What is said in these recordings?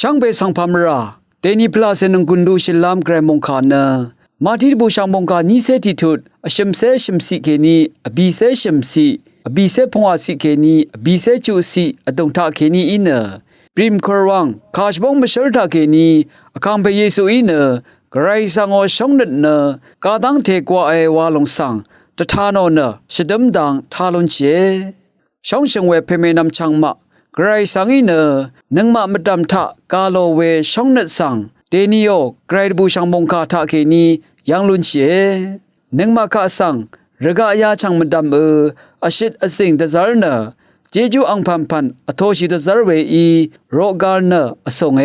ช่างเบสังพามราเดนิพลาเซนงกุนดูชิลามแกรมงคานะมาที่บูชามงคานี้เสติทุดชิมเสชิมสิเกนีอบีเสชิมสิอบีเสพงอาสิเกนีอบีเสจูสิอดงทาเกนีอินเนปริมครวังคาชบงมชลทาเกนีอคัมเบเยซูอินเนกไรสังอชงนันเนกาดังเทกว่าเอวาลงสังตะทานอเนชดมดังทาลนเจช่องเชงเวเพเมนำชังมะไกรสังอินนึงมาดำทะกาโลเวช่องนัดสังเดนิโอไกรบูชังมงคาทาเกนียังลุนเชนึงมาคาสังระกายาชังมดำอาชิดอสิงเดซาร์เนเจจูอังพันพันอโทชิเดซาร์เวอีโรกาลเนอสงเอ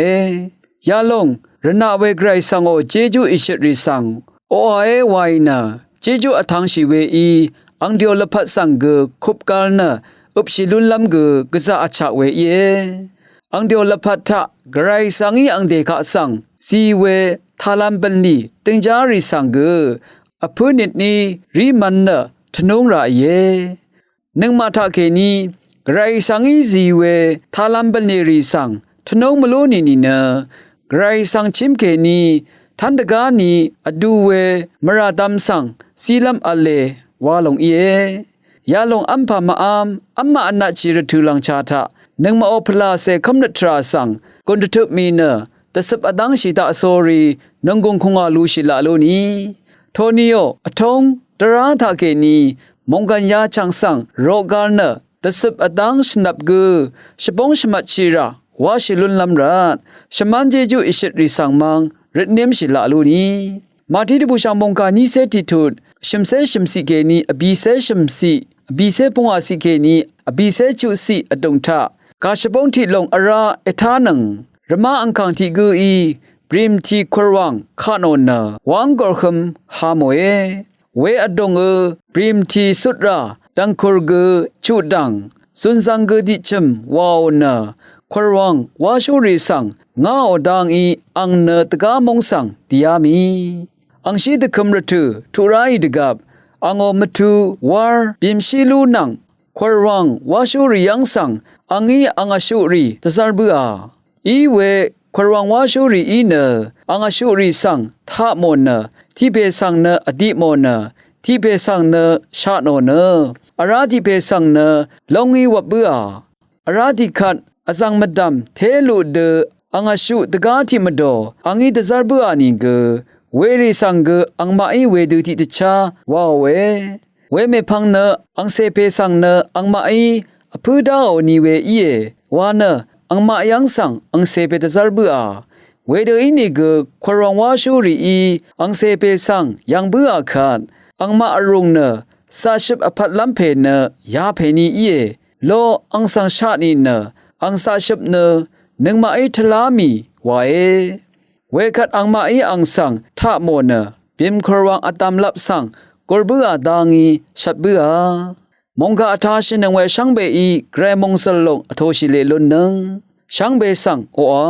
ยาลงรนาเวไกรสังโอเจจูอิชิริสังโอเอวายเนเจจูอทังชิเวอีอังเดียวละพัดสังเกคุบกาลเนอุปชิลุนลำกษาอัจฉเวเยอังเดียวละพัดทะไกรสังอีอังเดกะสังซีเวทาลัมบันนีติงจาริสังเกอพูนิดนี้ริมันเนทนุงระเยนึงมาทะเกนีไกรสังอีซีเวทาลัมบันนีริสังทนุงมโลนีนีเนไกรสังชิมเกนีทันตกานีอดูเวมราดัมสังซีลัมอเลวาลงเยาลงอัมพามาอัมมาอนาจิรทุลังชาทะนึงมาอพลาเซคัมนตราสังกุนทุมีเนตสับอดังชิตาโซรีนงกงคงอาลูชิลาโลนีโทนิโออทงตราทาเกนีมงกันยาชังสังโรกาลเนตสับอดังสนับกือชบงชมัดชิราวาชิลุนลำรัดชมันเจจูอิชิริสังมังรดเนมชิลาโลนีมาที่บูชามงกานีเซติทุดชิมเซชิมสิเกนีอบีเซชิมสิอบีเซปงอาสิเกนีอบีเซจูสิอดงทากาชบงทิลงอราเอทานังรมาอังคังทิกูอีปริมทีควรวังคานอนนาวังกอร์คมฮามเวเวอดงปริมทีสุดราดังคุรกชูดังสุนสังกดิจมวาวนาควรวังวาชูริสังงาอดังอีอังเนตกามงสังติยามีอังชีดคมรตุทุไรดกับอังอมตุวาร์บิมชิลูนังควรวังวาชูริยังสังอังอีอังอชูริตซาร์บัวอีเวควรวังวาชูริอีเนอังอชูริสังทาโมเนที่เปสังเนอดีโมเนที่เปสังเนชาโนเนอาราที่เปสังเนลงอีวับบัวอาราที่ขัดอสังมดัมเทลูเดอังอชูตกาที่มดออังอีตซาร์บัวนิงเวริสังเกอังมาอีเวดูติตชาวาเวเมพังเนอังเซเพสังเนอังมาอีอพูดาโอนีเวอีวาเนอังมายังสังอังเซเพตซาร์บัวเวเดอินิกควรวังวาชูรีอีอังเซเพสังยังบัวขัดอังมาอรุงเนซาชิบอภัดลัมเพเนยาเพนีอีโลอังสังชานีเนอังซาชิบเนนึงมาอีทลามีวาเวคัดอังมาอีอังสังทาโมเนบิมครวังอตามลับสังกอลบัวดางีชัดบัวมงกาอาทาชินงเวช่างเบอีแกรมงสลงอโทชิเลลุนนึงช่างเบสังโออา